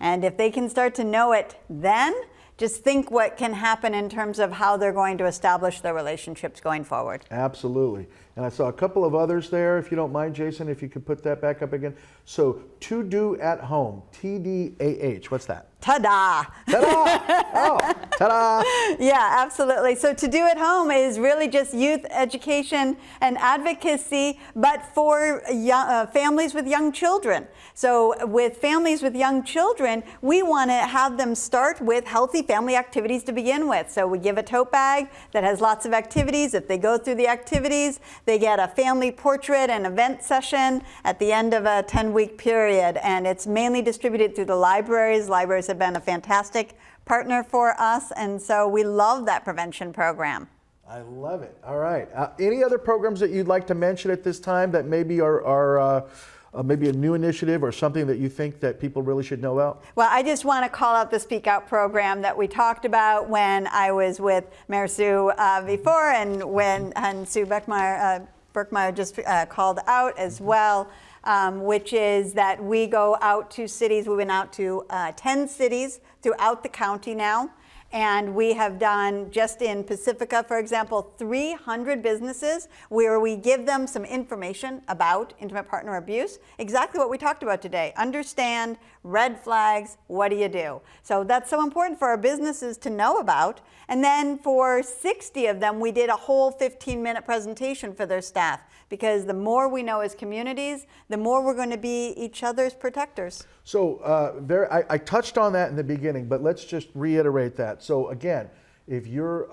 And if they can start to know it then, just think what can happen in terms of how they're going to establish their relationships going forward. Absolutely. And I saw a couple of others there, if you don't mind, Jason, if you could put that back up again. So, To Do at Home, TDAH, what's that? Ta-da! Ta-da! Oh, ta-da! Yeah, absolutely. So To Do at Home is really just youth education and advocacy, but for families with young children. So with families with young children, we want to have them start with healthy family activities to begin with. So we give a tote bag that has lots of activities. If they go through the activities, They get a family portrait and event session at the end of a 10-week period, and it's mainly distributed through the libraries. Libraries have been a fantastic partner for us, and so we love that prevention program. I love it. All right. Any other programs that you'd like to mention at this time that maybe are maybe a new initiative or something that you think that people really should know about? Well, I just want to call out the Speak Out program that we talked about when I was with Mayor Sue before, and when Sue Berkmeyer just called out as well, which is that we go out to cities. We've been out to 10 cities throughout the county now. And we have done, just in Pacifica, for example, 300 businesses where we give them some information about intimate partner abuse. Exactly what we talked about today. Understand, red flags, what do you do? So that's so important for our businesses to know about. And then for 60 of them, we did a whole 15-minute presentation for their staff. Because the more we know as communities, the more we're going to be each other's protectors. So I touched on that in the beginning, but let's just reiterate that. So again, if you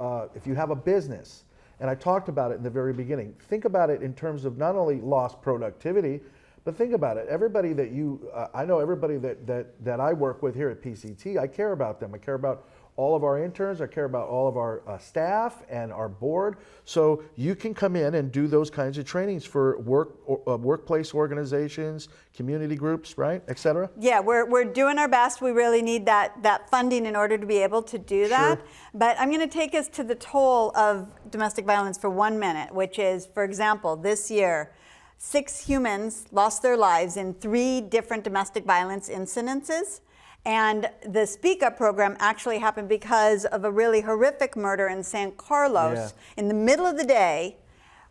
have a business, and I talked about it in the very beginning, think about it in terms of not only lost productivity, but think about it. Everybody that I know everybody that I work with here at PCT, I care about them. I care about all of our interns, I care about all of our staff and our board. So you can come in and do those kinds of trainings for workplace organizations, community groups, right, et cetera? Yeah, we're doing our best. We really need that funding in order to be able to do that. Sure. But I'm going to take us to the toll of domestic violence for 1 minute, which is, for example, this year, 6 humans lost their lives in 3 different domestic violence incidences. And the Speak Up program actually happened because of a really horrific murder in San Carlos in the middle of the day,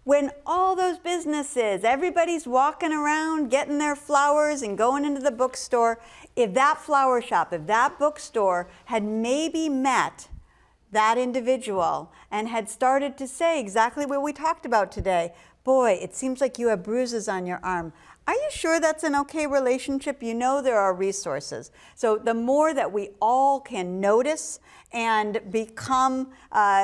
when all those businesses, everybody's walking around getting their flowers and going into the bookstore. If that flower shop, if that bookstore had maybe met that individual and had started to say exactly what we talked about today, boy, it seems like you have bruises on your arm. Are you sure that's an okay relationship? You know there are resources. So the more that we all can notice and become,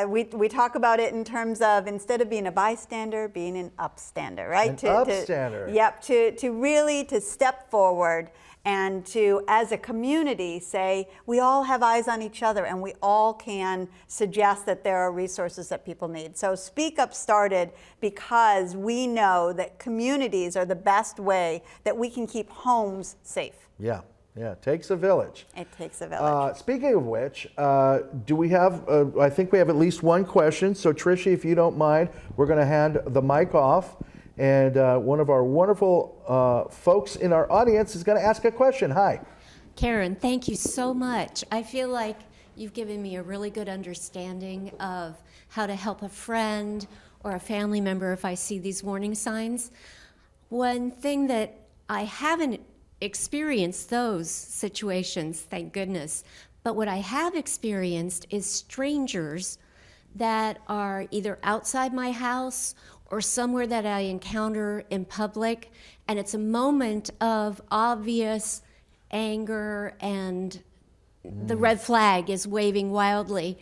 we talk about it in terms of, instead of being a bystander, being an upstander, right? An upstander. Yep, to really step forward and to, as a community, say we all have eyes on each other and we all can suggest that there are resources that people need. So Speak Up started because we know that communities are the best way that we can keep homes safe. Yeah, it takes a village. It takes a village. Speaking of which, do we have, I think we have at least one question. So Tricia, if you don't mind, we're going to hand the mic off. And one of our wonderful folks in our audience is going to ask a question. Hi. Karen, thank you so much. I feel like you've given me a really good understanding of how to help a friend or a family member if I see these warning signs. One thing that I haven't experienced those situations, thank goodness, but what I have experienced is strangers that are either outside my house or somewhere that I encounter in public, and it's a moment of obvious anger and the red flag is waving wildly.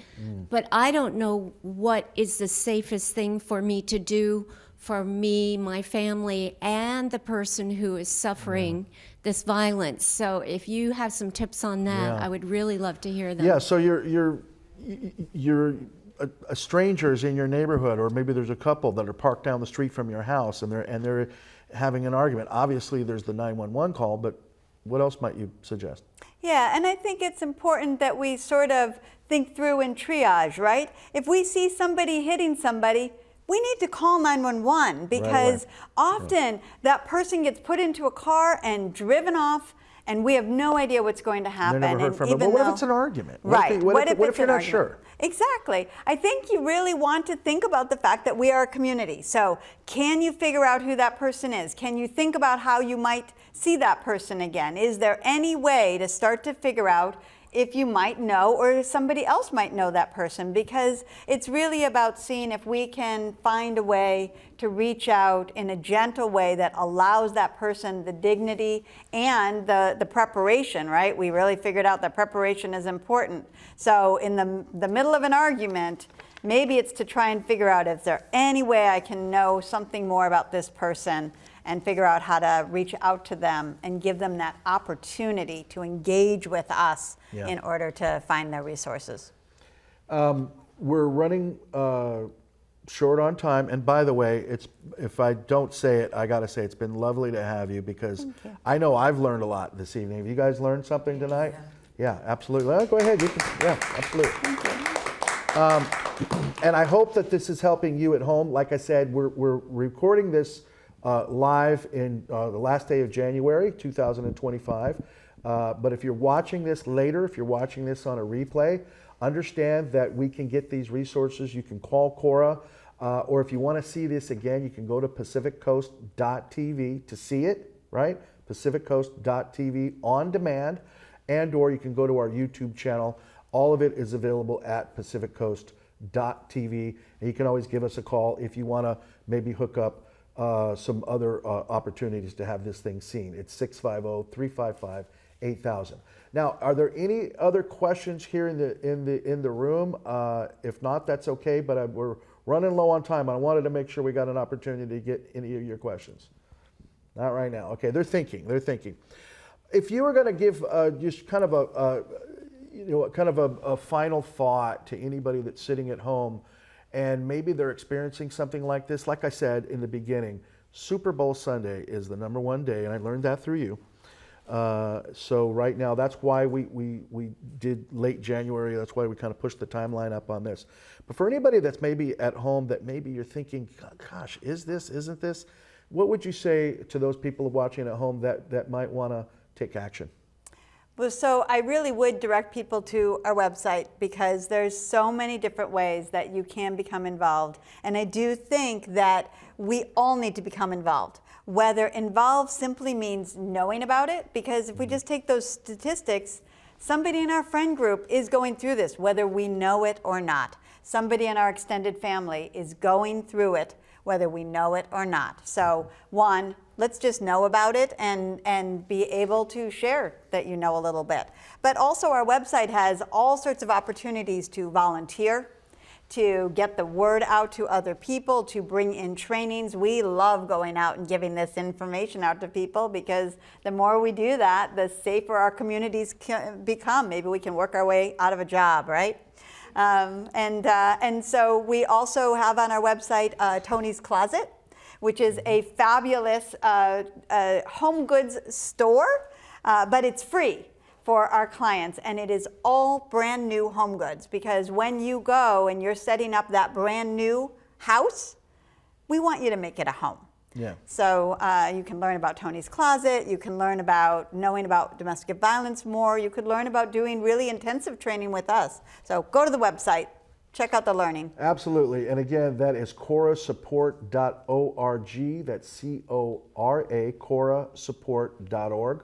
But I don't know what is the safest thing for me to do for me, my family, and the person who is suffering this violence. So if you have some tips on that, I would really love to hear them. Yeah, so you're strangers in your neighborhood, or maybe there's a couple that are parked down the street from your house and they're having an argument. Obviously there's the 911 call, but what else might you suggest? Yeah, and I think it's important that we sort of think through and triage, right? If we see somebody hitting somebody, we need to call 911 because often that person gets put into a car and driven off, and we have no idea what's going to happen. Never heard from them. But what if it's an argument? Right. What if you're not sure? Exactly. I think you really want to think about the fact that we are a community. So can you figure out who that person is? Can you think about how you might see that person again? Is there any way to start to figure out if you might know or somebody else might know that person? Because it's really about seeing if we can find a way to reach out in a gentle way that allows that person the dignity and the preparation, right? We really figured out that preparation is important. So in the middle of an argument, Maybe it's to try and figure out if there any way I can know something more about this person and figure out how to reach out to them and give them that opportunity to engage with us in order to find their resources. We're running short on time, and by the way, if I don't say it, I gotta say it's been lovely to have you, because I know I've learned a lot this evening. Have you guys learned something tonight? Yeah, absolutely. Well, go ahead. You can, yeah, absolutely. And I hope that this is helping you at home. Like I said, we're recording this live in the last day of January 2025. But if you're watching this later, if you're watching this on a replay, understand that we can get these resources. You can call Cora, or if you want to see this again, you can go to pacificcoast.tv to see it, right? pacificcoast.tv on demand, and or you can go to our YouTube channel. All of it is available at pacificcoast.tv, and you can always give us a call if you want to maybe hook up some other opportunities to have this thing seen. It's 650-355-8000. Now, are there any other questions here in the room? If not, that's okay. But we're running low on time. I wanted to make sure we got an opportunity to get any of your questions. Not right now. Okay, they're thinking. If you were going to give just kind of a final thought to anybody that's sitting at home, and maybe they're experiencing something like this, like I said in the beginning, Super Bowl Sunday is the #1 day, and I learned that through you. So right now, that's why we did late January. That's why we kind of pushed the timeline up on this. But for anybody that's maybe at home, that maybe you're thinking, gosh, is this, isn't this? What would you say to those people watching at home that might want to take action? Well, so I really would direct people to our website, because there's so many different ways that you can become involved. And I do think that we all need to become involved. Whether involved simply means knowing about it, because if we just take those statistics, somebody in our friend group is going through this, whether we know it or not. Somebody in our extended family is going through it, whether we know it or not. So one, let's just know about it and be able to share that you know a little bit. But also our website has all sorts of opportunities to volunteer, to get the word out to other people, to bring in trainings. We love going out and giving this information out to people, because the more we do that, the safer our communities can become. Maybe we can work our way out of a job, right? And so we also have on our website Tony's Closet, which is a fabulous home goods store, but it's free for our clients, and it is all brand new home goods, because when you go and you're setting up that brand new house, we want you to make it a home. Yeah. So you can learn about Tony's Closet, you can learn about knowing about domestic violence more, you could learn about doing really intensive training with us. So go to the website, check out the learning. Absolutely. And again, that is corasupport.org. That's C-O-R-A, corasupport.org.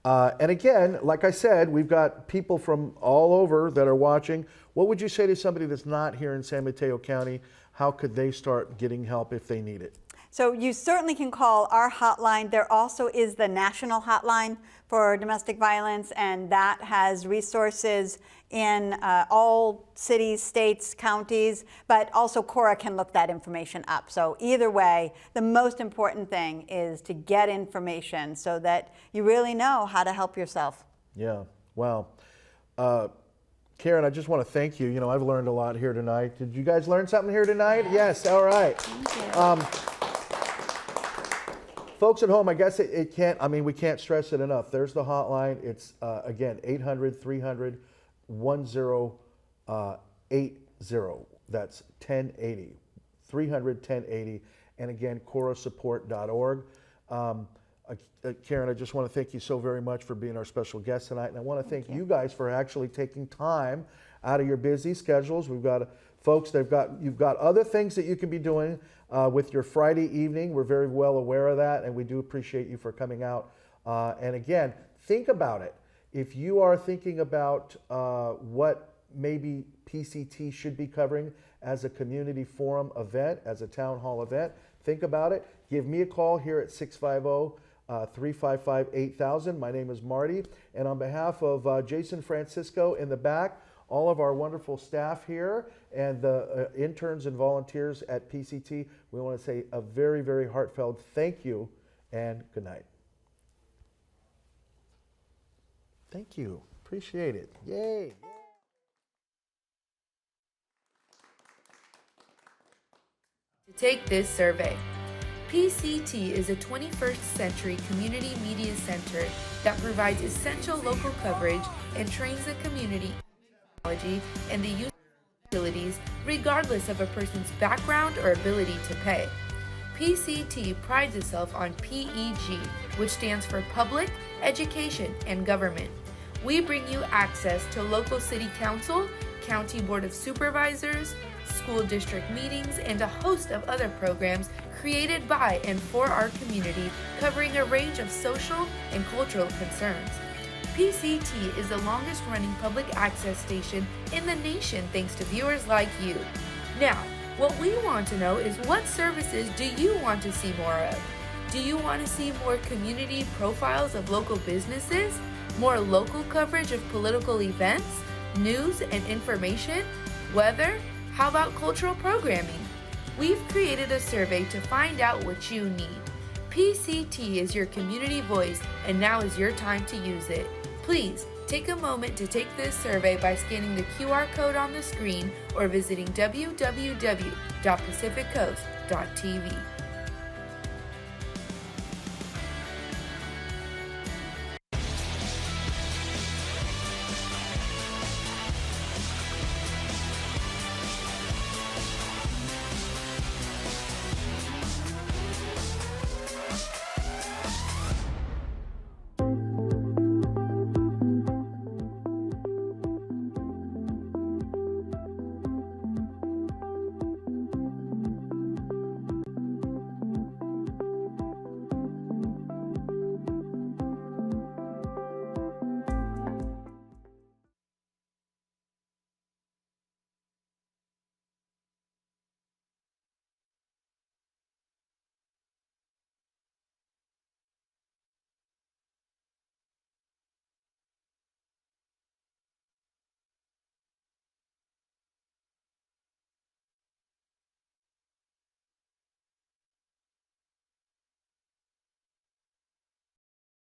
And again, like I said, we've got people from all over that are watching. What would you say to somebody that's not here in San Mateo County? How could they start getting help if they need it? So you certainly can call our hotline. There also is the national hotline for domestic violence, and that has resources in all cities, states, counties, but also Cora can look that information up. So either way, the most important thing is to get information so that you really know how to help yourself. Yeah, wow. Karen, I just want to thank you. You know, I've learned a lot here tonight. Did you guys learn something here tonight? Yes, all right. Folks at home, I guess we can't stress it enough. There's the hotline. It's, again, 800-300-1080. That's 1080. 300-1080. And again, corasupport.org. Karen, I just want to thank you so very much for being our special guest tonight. And I want to thank you guys for actually taking time out of your busy schedules. We've got folks, you've got other things that you can be doing with your Friday evening. We're very well aware of that, and we do appreciate you for coming out. And again, think about it. If you are thinking about what maybe PCT should be covering as a community forum event, as a town hall event, think about it. Give me a call here at 650-355-8000. My name is Marty, and on behalf of Jason Francisco in the back, all of our wonderful staff here and the interns and volunteers at PCT. We want to say a very, very heartfelt thank you and good night. Thank you. Appreciate it. Yay. To take this survey. PCT is a 21st century community media center that provides essential local coverage and trains the community in technology and the use of utilities regardless of a person's background or ability to pay. PCT prides itself on PEG, which stands for Public, Education, and Government. We bring you access to local city council, county board of supervisors, school district meetings, and a host of other programs created by and for our community, covering a range of social and cultural concerns. PCT is the longest running public access station in the nation thanks to viewers like you. Now, what we want to know is what services do you want to see more of? Do you want to see more community profiles of local businesses? More local coverage of political events, news and information, weather? How about cultural programming? We've created a survey to find out what you need. PCT is your community voice, and now is your time to use it. Please take a moment to take this survey by scanning the QR code on the screen or visiting www.pacificcoast.tv.